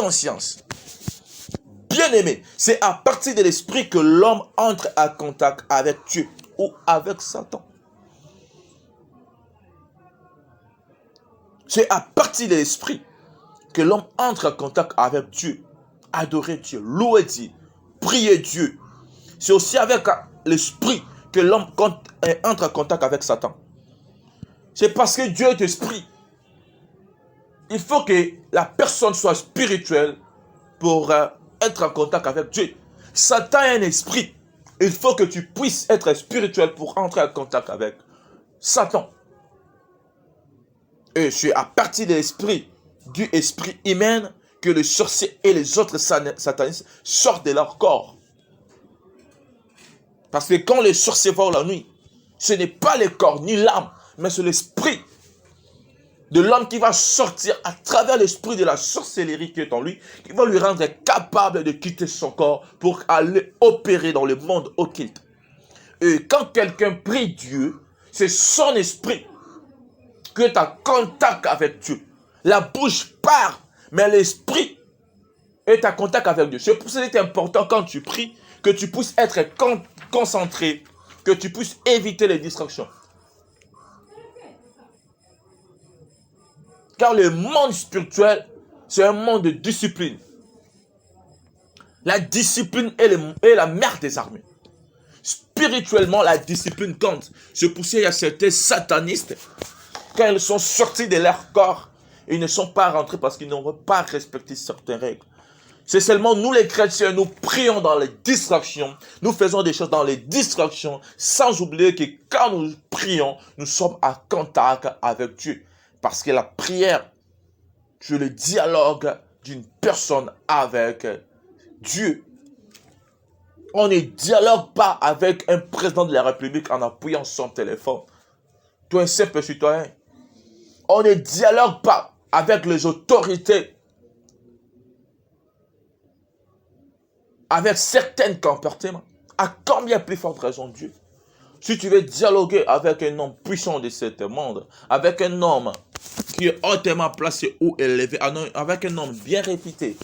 conscience. Bien-aimé, c'est à partir de l'esprit que l'homme entre en contact avec Dieu ou avec Satan. C'est à partir de l'esprit que l'homme entre en contact avec Dieu, adorer Dieu, louer Dieu, prier Dieu. C'est aussi avec l'esprit que l'homme entre en contact avec Satan. C'est parce que Dieu est esprit. Il faut que la personne soit spirituelle pour être en contact avec Dieu. Satan est un esprit. Il faut que tu puisses être spirituel pour entrer en contact avec Satan. Et c'est à partir de l'esprit, du esprit humain, que les sorciers et les autres satanistes sortent de leur corps. Parce que quand les sorciers vont la nuit, ce n'est pas le corps ni l'âme, mais c'est l'esprit de l'homme qui va sortir à travers l'esprit de la sorcellerie qui est en lui, qui va lui rendre capable de quitter son corps pour aller opérer dans le monde occulte. Et quand quelqu'un prie Dieu, c'est son esprit qui est en contact avec Dieu. La bouche parle, mais l'esprit est en contact avec Dieu. C'est pour ça que c'est important quand tu pries, que tu puisses être concentré, que tu puisses éviter les distractions. Car le monde spirituel, c'est un monde de discipline. La discipline est la mère des armées. Spirituellement, la discipline compte. C'est pour ça qu'il y a certains satanistes, quand ils sont sortis de leur corps, ils ne sont pas rentrés parce qu'ils n'ont pas respecté certaines règles. C'est seulement nous les chrétiens, nous prions dans les distractions, nous faisons des choses dans les distractions, sans oublier que quand nous prions, nous sommes en contact avec Dieu. Parce que la prière, c'est le dialogue d'une personne avec Dieu. On ne dialogue pas avec un président de la République en appuyant son téléphone. Toi, un simple citoyen. On ne dialogue pas avec les autorités, avec certains comportements. À combien plus forte raison Dieu? Si tu veux dialoguer avec un homme puissant de ce monde, avec un homme qui est hautement placé ou élevé, avec un homme bien réputé,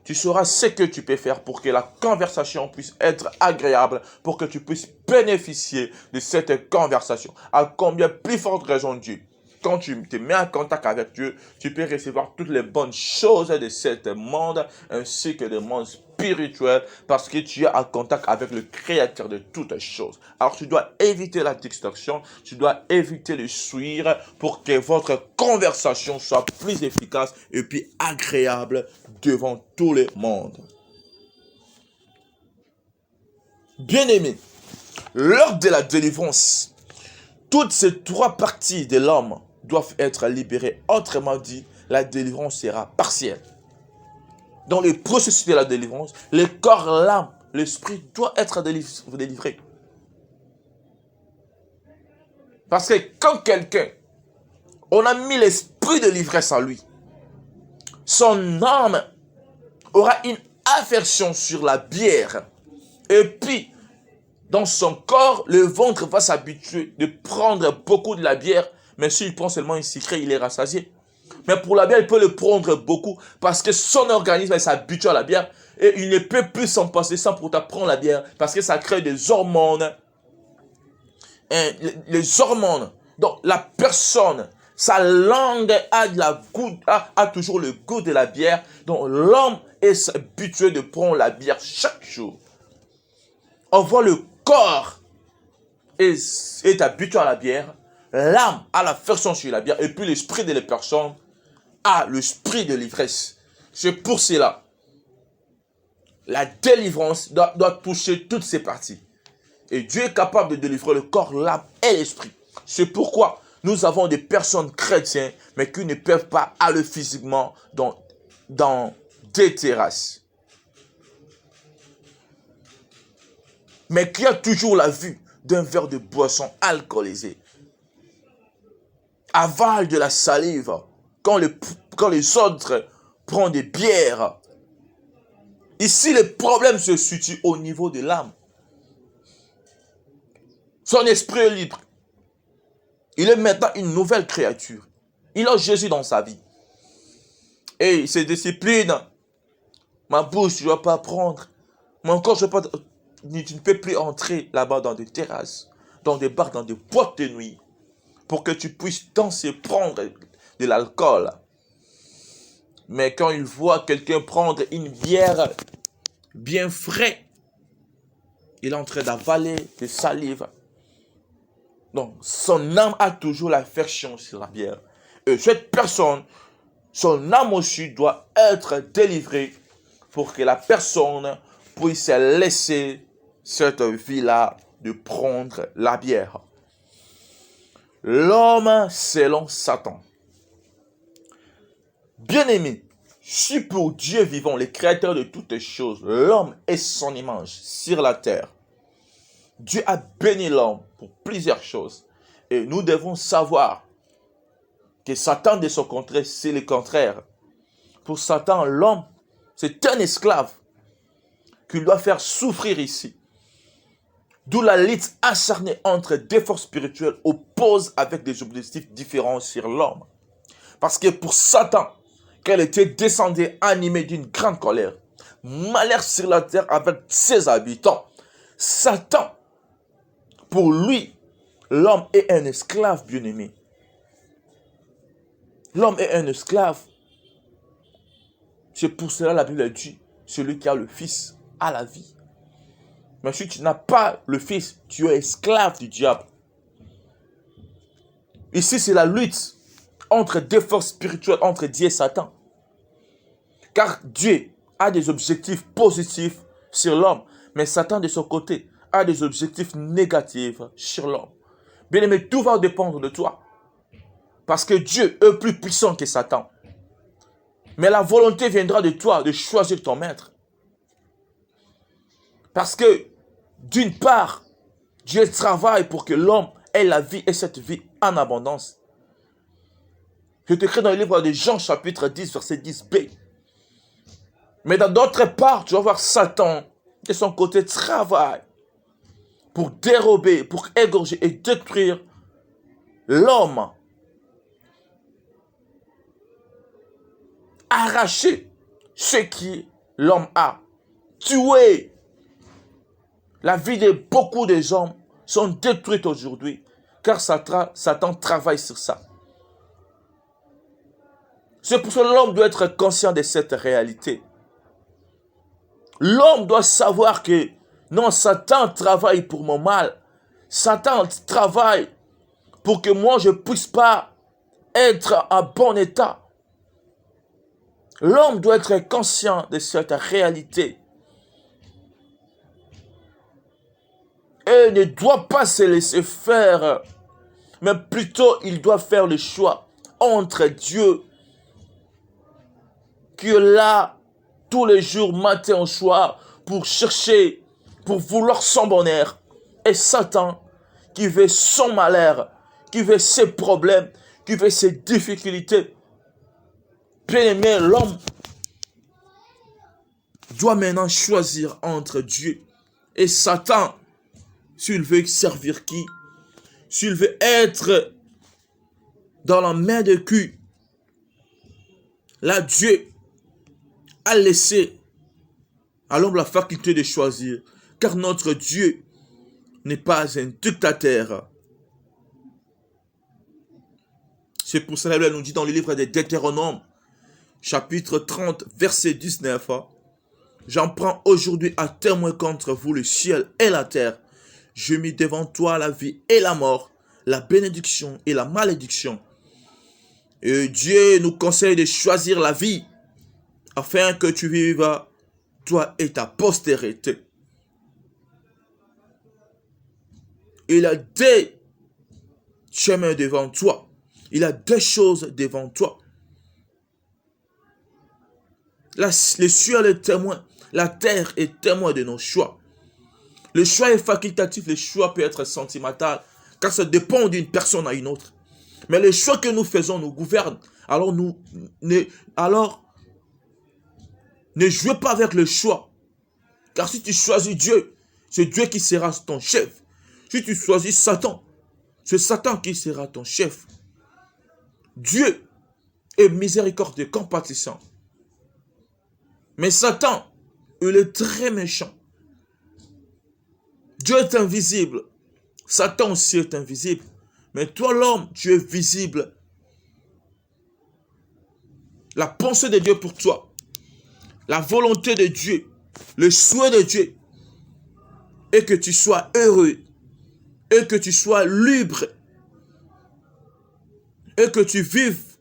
tu sauras ce que tu peux faire pour que la conversation puisse être agréable, pour que tu puisses bénéficier de cette conversation. À combien plus forte raison Dieu? Quand tu te mets en contact avec Dieu, tu peux recevoir toutes les bonnes choses de ce monde, ainsi que le monde spirituel, parce que tu es en contact avec le Créateur de toutes choses. Alors tu dois éviter la distraction, tu dois éviter le suivre pour que votre conversation soit plus efficace et puis agréable devant tout le monde. Bien-aimés, lors de la délivrance, toutes ces trois parties de l'homme doivent être libérées. Autrement dit, la délivrance sera partielle. Dans le processus de la délivrance, le corps, l'âme, l'esprit doit être délivré. Parce que quand quelqu'un, on a mis l'esprit de l'ivresse en lui, son âme aura une aversion sur la bière. Et puis, dans son corps, le ventre va s'habituer de prendre beaucoup de la bière. Mais s'il prend seulement une sucrée, il est rassasié. Mais pour la bière, il peut le prendre beaucoup parce que son organisme s'habitue à la bière et il ne peut plus s'en passer sans pourtant prendre la bière parce que ça crée des hormones. Les hormones. Donc, la personne, sa langue a toujours le goût de la bière. Donc, l'homme est habitué de prendre la bière chaque jour. On voit le corps est habitué à la bière. L'âme a l'aversion sur la bière et puis l'esprit de la personne a l'esprit de l'ivresse. C'est pour cela la délivrance doit toucher toutes ces parties. Et Dieu est capable de délivrer le corps, l'âme et l'esprit. C'est pourquoi nous avons des personnes chrétiennes mais qui ne peuvent pas aller physiquement dans des terrasses. Mais qui a toujours la vue d'un verre de boisson alcoolisé. Avale de la salive quand les autres prennent des bières. Ici, le problème se situe au niveau de l'âme. Son esprit est libre. Il est maintenant une nouvelle créature. Il a Jésus dans sa vie. Et ses disciplines Ma bouche, tu ne dois pas prendre. Mon corps, je ne peux pas... Tu ne peux plus entrer là-bas dans des terrasses, dans des bars, dans des boîtes de nuit, pour que tu puisses danser, prendre de l'alcool. Mais quand il voit quelqu'un prendre une bière bien frais, il est en train d'avaler des salives. Donc, son âme a toujours l'affection sur la bière. Et cette personne, son âme aussi doit être délivrée pour que la personne puisse laisser cette vie-là de prendre la bière. L'homme selon Satan. Bien-aimé, si pour Dieu vivant, le créateur de toutes choses, l'homme est son image sur la terre, Dieu a béni l'homme pour plusieurs choses. Et nous devons savoir que Satan, de son contraire, c'est le contraire. Pour Satan, l'homme, c'est un esclave qu'il doit faire souffrir ici. D'où la lutte acharnée entre deux forces spirituelles opposées avec des objectifs différents sur l'homme. Parce que pour Satan, qu'elle était descendue animée d'une grande colère, malheur sur la terre avec ses habitants, Satan, pour lui, l'homme est un esclave bien-aimé. L'homme est un esclave. C'est pour cela la Bible dit, celui qui a le Fils a la vie. Mais si tu n'as pas le Fils, tu es esclave du diable. Ici, c'est la lutte entre deux forces spirituelles, entre Dieu et Satan. Car Dieu a des objectifs positifs sur l'homme, mais Satan, de son côté, a des objectifs négatifs sur l'homme. Bien aimé, tout va dépendre de toi. Parce que Dieu est plus puissant que Satan. Mais la volonté viendra de toi de choisir ton maître. Parce que, d'une part, Dieu travaille pour que l'homme ait la vie et cette vie en abondance. Je te crée dans le livre de Jean, chapitre 10, verset 10b. Mais dans d'autres parts, tu vas voir Satan, de son côté, travaille pour dérober, pour égorger et détruire l'homme. Arracher ce qui l'homme a. Tuer. La vie de beaucoup de gens sont détruites aujourd'hui, car Satan travaille sur ça. C'est pour ça que l'homme doit être conscient de cette réalité. L'homme doit savoir que non, Satan travaille pour mon mal. Satan travaille pour que moi je ne puisse pas être en bon état. L'homme doit être conscient de cette réalité. Et ne doit pas se laisser faire, mais plutôt il doit faire le choix entre Dieu, qui est là tous les jours, matin au soir, pour chercher, pour vouloir son bonheur, et Satan, qui veut son malheur, qui veut ses problèmes, qui veut ses difficultés. Bien-aimé, l'homme doit maintenant choisir entre Dieu et Satan, s'il veut servir qui, s'il veut être dans la main de qui. Là, Dieu a laissé à l'homme la faculté de choisir, car notre Dieu n'est pas un dictateur. C'est pour cela que la Bible nous dit dans le livre des Deutéronomes, chapitre 30, verset 19, j'en prends aujourd'hui à témoin contre vous le ciel et la terre. Je mis devant toi la vie et la mort, la bénédiction et la malédiction. Et Dieu nous conseille de choisir la vie, afin que tu vives, toi et ta postérité. Il a des chemins devant toi. Il a des choses devant toi. Le ciel est témoin. La terre est témoin de nos choix. Le choix est facultatif. Le choix peut être sentimental. Car ça dépend d'une personne à une autre. Mais les choix que nous faisons nous gouvernent. Alors, ne jouez pas avec le choix. Car si tu choisis Dieu, c'est Dieu qui sera ton chef. Si tu choisis Satan, c'est Satan qui sera ton chef. Dieu est miséricordieux, compatissant. Mais Satan, il est très méchant. Dieu est invisible. Satan aussi est invisible. Mais toi, l'homme, tu es visible. La pensée de Dieu pour toi, la volonté de Dieu, le souhait de Dieu, est que tu sois heureux, et que tu sois libre, et que tu vives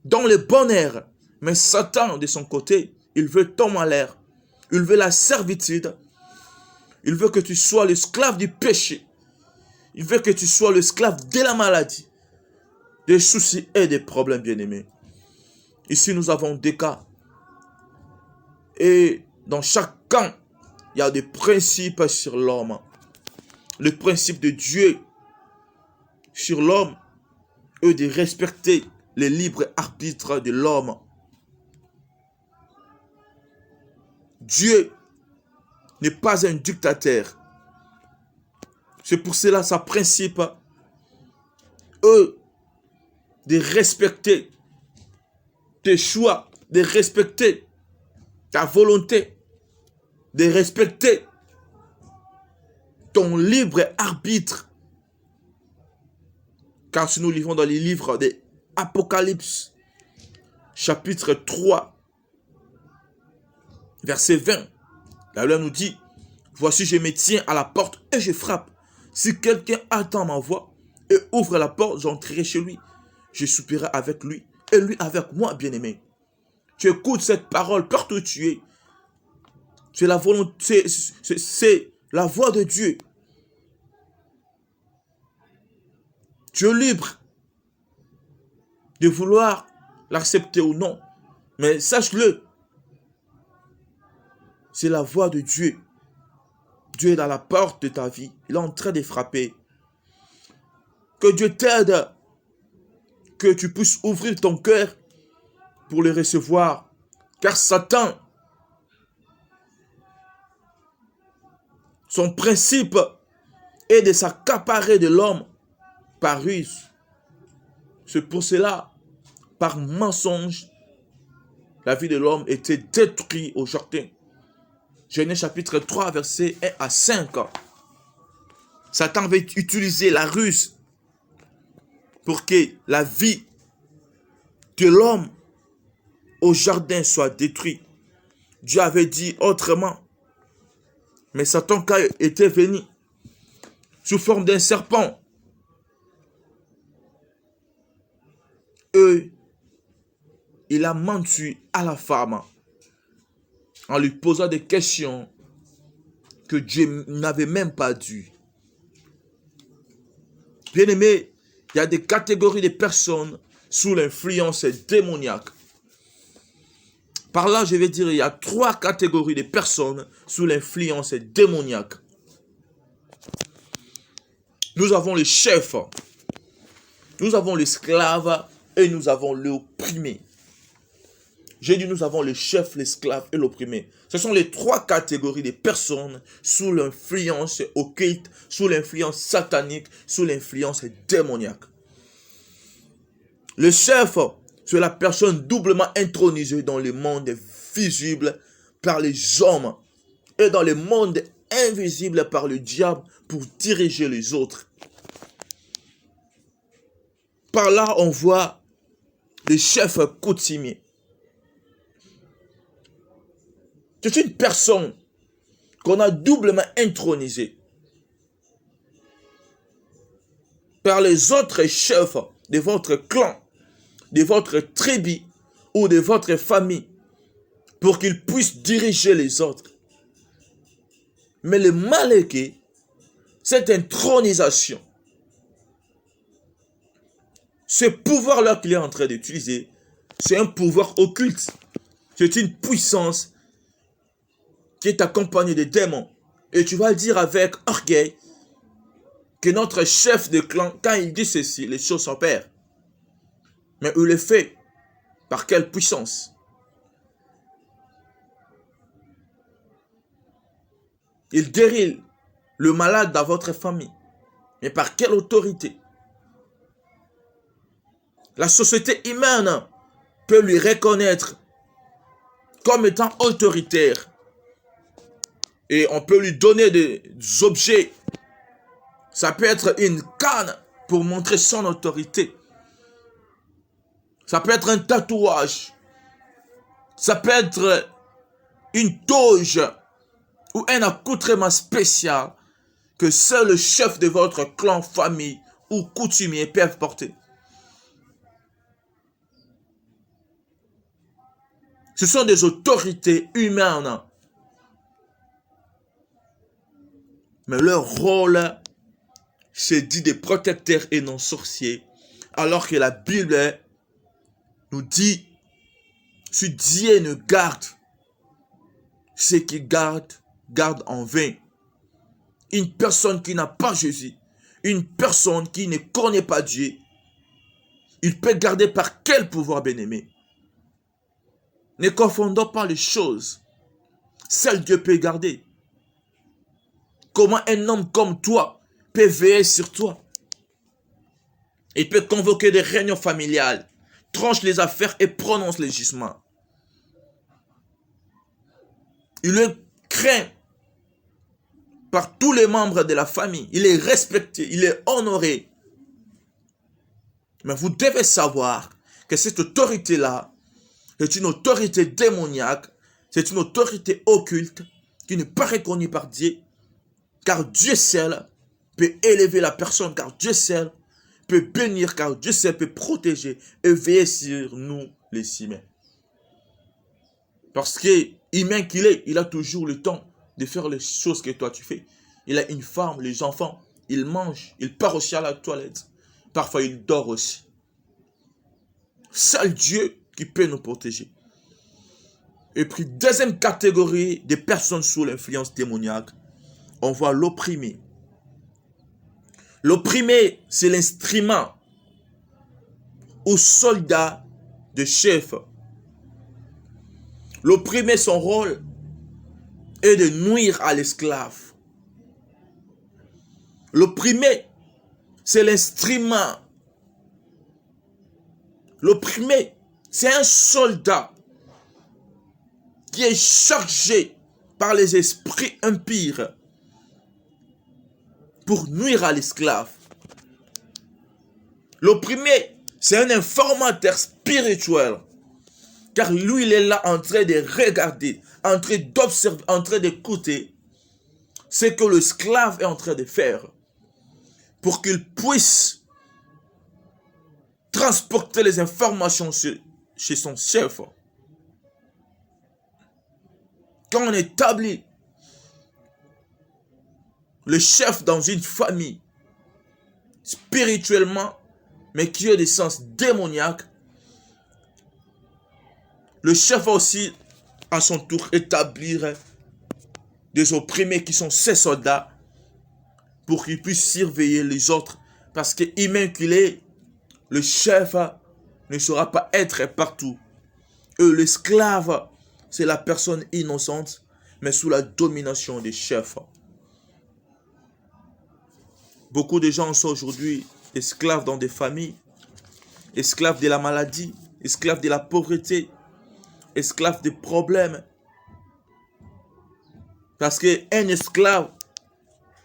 dans le bonheur. Mais Satan, de son côté, il veut ton malheur, il veut la servitude, il veut que tu sois l'esclave du péché, il veut que tu sois l'esclave de la maladie, des soucis et des problèmes, bien-aimés. Ici, nous avons des cas. Et dans chaque camp, il y a des principes sur l'homme. Le principe de Dieu sur l'homme est de respecter le libre arbitre de l'homme. Dieu n'est pas un dictateur. C'est pour cela sa principe est de respecter tes choix, de respecter ta volonté, de respecter ton libre arbitre. Car si nous lisons dans les livres de Apocalypse, chapitre 3, verset 20, la Bible nous dit, « Voici, je me tiens à la porte et je frappe. Si quelqu'un attend ma voix et ouvre la porte, j'entrerai chez lui. Je soupirai avec lui et lui avec moi, bien-aimé. » Tu écoutes cette parole partout où tu es. C'est la volonté, c'est la voix de Dieu. Tu es libre de vouloir l'accepter ou non. Mais sache-le, c'est la voix de Dieu. Dieu est dans la porte de ta vie. Il est en train de frapper. Que Dieu t'aide. Que tu puisses ouvrir ton cœur pour le recevoir. Car Satan, son principe est de s'accaparer de l'homme par ruse. C'est pour cela, par mensonge, la vie de l'homme était détruite au jardin. Genèse chapitre 3, versets 1 à 5. Satan avait utilisé la ruse pour que la vie de l'homme au jardin soit détruite. Dieu avait dit autrement. Mais Satan, quand il était venu sous forme d'un serpent, il a menti à la femme en lui posant des questions que Dieu n'avait même pas dû. Bien-aimé, il y a des catégories de personnes sous l'influence démoniaque. Par là, je vais dire, il y a 3 catégories de personnes sous l'influence démoniaque. Nous avons le chef, nous avons l'esclave et nous avons l'opprimé. J'ai dit nous avons le chef, l'esclave et l'opprimé. Ce sont les 3 catégories de personnes sous l'influence occulte, sous l'influence satanique, sous l'influence démoniaque. Le chef, c'est la personne doublement intronisée dans le monde visible par les hommes et dans le monde invisible par le diable pour diriger les autres. Par là, on voit le chef coutumier. C'est une personne qu'on a doublement intronisée par les autres chefs de votre clan, de votre tribu ou de votre famille pour qu'ils puissent diriger les autres. Mais le mal est que cette intronisation, ce pouvoir-là qu'il est en train d'utiliser, c'est un pouvoir occulte. C'est une puissance qui est accompagné de démons. Et tu vas dire avec orgueil que notre chef de clan, quand il dit ceci, les choses s'opèrent. Mais il le fait par quelle puissance? Il guérit le malade dans votre famille. Mais par quelle autorité? La société humaine peut lui reconnaître comme étant autoritaire. Et on peut lui donner des objets. Ça peut être une canne pour montrer son autorité. Ça peut être un tatouage. Ça peut être une toge ou un accoutrement spécial que seul le chef de votre clan, famille ou coutumier peuvent porter. Ce sont des autorités humaines. Mais leur rôle, c'est dit des protecteurs et non sorciers. Alors que la Bible nous dit, si Dieu ne garde, ceux qui gardent, gardent en vain. Une personne qui n'a pas Jésus, une personne qui ne connaît pas Dieu, il peut garder par quel pouvoir, bien-aimé? Ne confondons pas les choses. Seul Dieu peut garder. Comment un homme comme toi peut veiller sur toi? Il peut convoquer des réunions familiales, tranche les affaires et prononce les jugements. Il est craint par tous les membres de la famille. Il est respecté, il est honoré. Mais vous devez savoir que cette autorité-là, c'est une autorité démoniaque, c'est une autorité occulte qui n'est pas reconnue par Dieu, car Dieu seul peut élever la personne, car Dieu seul peut bénir, car Dieu seul peut protéger et veiller sur nous, les humains. Parce que humain qu'il est, il a toujours le temps de faire les choses que toi tu fais. Il a une femme, les enfants, il mange, il part aussi à la toilette. Parfois il dort aussi. Seul Dieu qui peut nous protéger. Et puis deuxième catégorie des personnes sous l'influence démoniaque, on voit l'opprimé. L'opprimé, c'est l'instrument ou soldat de chef. L'opprimé, son rôle est de nuire à l'esclave. L'opprimé, c'est l'instrument. L'opprimé, c'est un soldat qui est chargé par les esprits impurs pour nuire à l'esclave. L'opprimé, c'est un informateur spirituel. Car lui, il est là en train de regarder, en train d'observer, en train d'écouter ce que l'esclave est en train de faire pour qu'il puisse transporter les informations chez son chef. Quand on établit le chef dans une famille spirituellement, mais qui a des sens démoniaques, le chef va aussi, à son tour, établir des opprimés qui sont ses soldats pour qu'ils puissent surveiller les autres. Parce que humain qu'il est, le chef ne saura pas être partout. Et l'esclave, c'est la personne innocente, mais sous la domination des chefs. Beaucoup de gens sont aujourd'hui esclaves dans des familles, esclaves de la maladie, esclaves de la pauvreté, esclaves des problèmes. Parce qu'un esclave,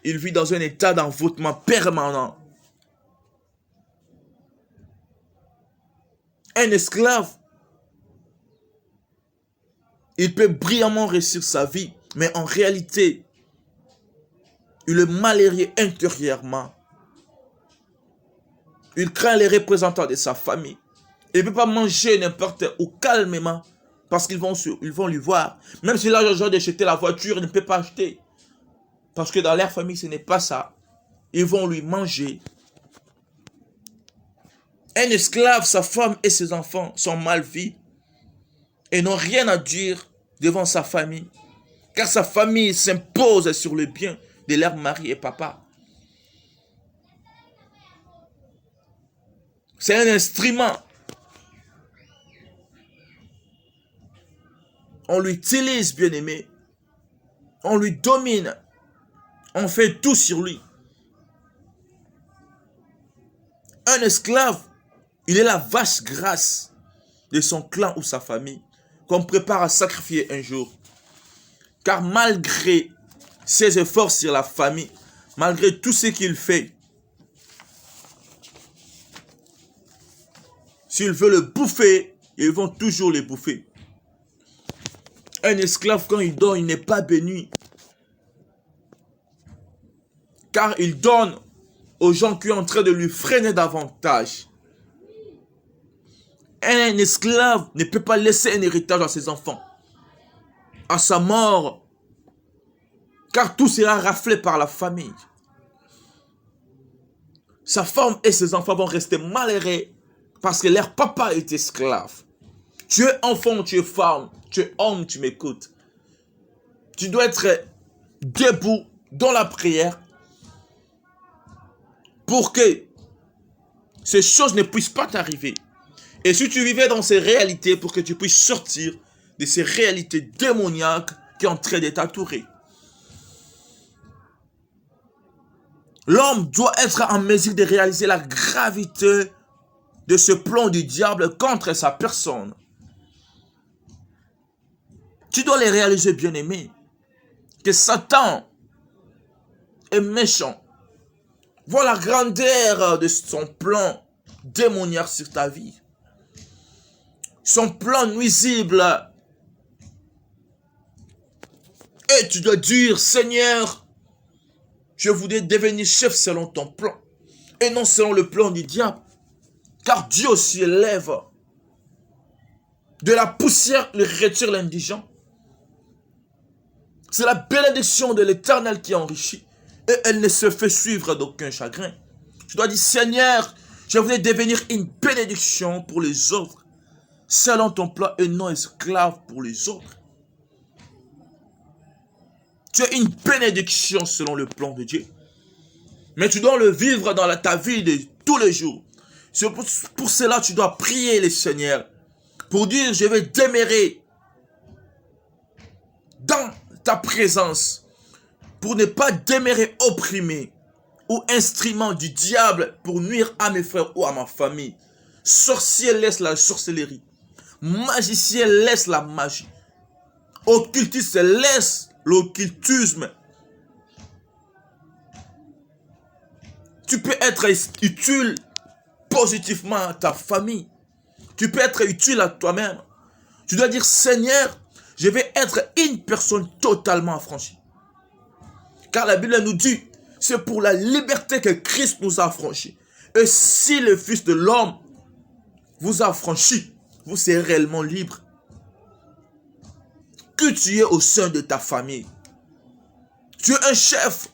il vit dans un état d'envoûtement permanent. Un esclave, il peut brillamment réussir sa vie, mais en réalité, il est malheureux intérieurement. Il craint les représentants de sa famille. Il ne peut pas manger n'importe où calmement parce qu'ils vont lui voir. Même s'il a l'argent d'acheter la voiture, il ne peut pas acheter. Parce que dans leur famille, ce n'est pas ça. Ils vont lui manger. Un esclave, sa femme et ses enfants sont mal vus et n'ont rien à dire devant sa famille. Car sa famille s'impose sur le bien de leur mari et papa. C'est un instrument. On l'utilise, bien aimé. On lui domine. On fait tout sur lui. Un esclave, il est la vache grasse de son clan ou sa famille. qu'on prépare à sacrifier un jour. Car malgré ses efforts sur la famille, malgré tout ce qu'il fait, s'il veut le bouffer, ils vont toujours le bouffer. Un esclave, quand il donne, il n'est pas béni. Car il donne aux gens qui sont en train de lui freiner davantage. Un esclave ne peut pas laisser un héritage à ses enfants. À sa mort, car tout sera raflé par la famille. Sa femme et ses enfants vont rester malheureux parce que leur papa est esclave. Tu es enfant, tu es femme, tu es homme, tu m'écoutes. Tu dois être debout dans la prière pour que ces choses ne puissent pas t'arriver. Et si tu vivais dans ces réalités, pour que tu puisses sortir de ces réalités démoniaques qui sont en train de t'entourer. L'homme doit être en mesure de réaliser la gravité de ce plan du diable contre sa personne. Tu dois les réaliser, bien-aimé, que Satan est méchant. Vois la grandeur de son plan démoniaque sur ta vie. Son plan nuisible. Et tu dois dire, Seigneur, je voudrais devenir chef selon ton plan. Et non selon le plan du diable. Car Dieu aussi élève. De la poussière, il retire l'indigent. C'est la bénédiction de l'Éternel qui enrichit. Et elle ne se fait suivre d'aucun chagrin. Tu dois dire, Seigneur, je voulais devenir une bénédiction pour les autres. Selon ton plan et non esclave pour les autres. Tu es une bénédiction selon le plan de Dieu. Mais tu dois le vivre dans ta vie de tous les jours. C'est pour cela que tu dois prier le Seigneur. Pour dire, je vais demeurer dans ta présence. Pour ne pas demeurer opprimé ou instrument du diable pour nuire à mes frères ou à ma famille. Sorcier laisse la sorcellerie. Magicien laisse la magie. Occultiste laisse l'occultisme. Tu peux être utile positivement à ta famille. Tu peux être utile à toi-même. Tu dois dire, Seigneur, je vais être une personne totalement affranchie. Car la Bible nous dit, c'est pour la liberté que Christ nous a affranchis. Et si le Fils de l'homme vous a affranchis, vous serez réellement libre. Que tu es au sein de ta famille. Tu es un chef.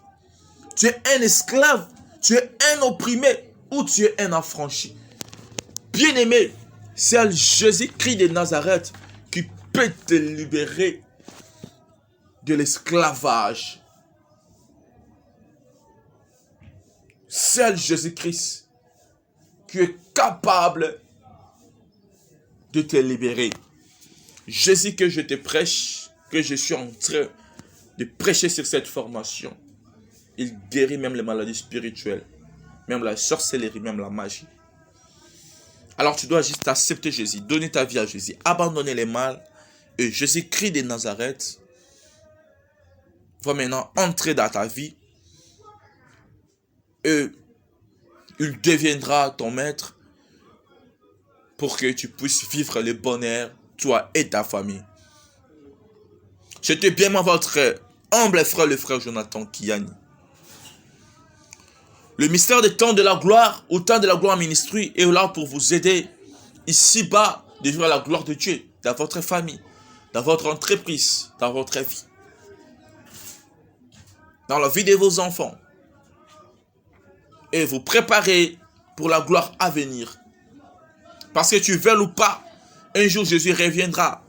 Tu es un esclave. Tu es un opprimé. Ou tu es un affranchi. Bien-aimé, c'est Jésus-Christ de Nazareth qui peut te libérer de l'esclavage. C'est Jésus-Christ qui est capable de te libérer. Jésus que je te prêche, que je suis en train de prêcher sur cette formation, il guérit même les maladies spirituelles, même la sorcellerie, même la magie. Alors tu dois juste accepter Jésus, donner ta vie à Jésus, abandonner les mal, et Jésus-Christ de Nazareth va maintenant entrer dans ta vie, et il deviendra ton maître, pour que tu puisses vivre le bonheur, toi et ta famille. J'étais bien votre humble frère, le frère Jonathan Kiani. Le mystère des temps de la gloire, au temps de la gloire ministry, est là pour vous aider ici-bas de vivre la gloire de Dieu dans votre famille, dans votre entreprise, dans votre vie, dans la vie de vos enfants. Et vous préparer pour la gloire à venir. Parce que tu veux ou pas, un jour Jésus reviendra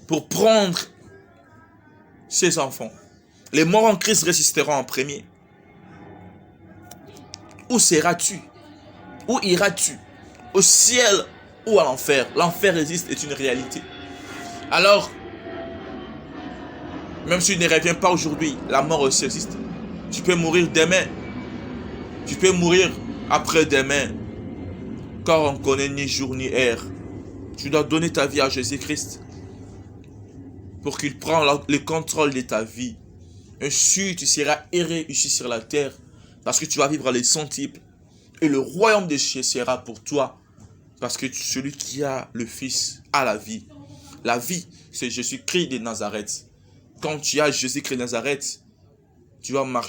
pour prendre ses enfants. Les morts en Christ résisteront en premier. Où seras-tu? Où iras-tu? Au ciel ou à l'enfer? L'enfer existe, est une réalité. Alors, même si tu ne reviens pas aujourd'hui, la mort aussi existe. Tu peux mourir demain. Tu peux mourir après-demain. Car on ne connaît ni jour ni heure. Tu dois donner ta vie à Jésus-Christ pour qu'il prenne le contrôle de ta vie. Ainsi, tu seras erré ici sur la terre parce que tu vas vivre les centiples. Et le royaume des cieux sera pour toi parce que celui qui a le Fils a la vie. La vie, c'est Jésus-Christ de Nazareth. Quand tu as Jésus-Christ de Nazareth, tu vas marcher.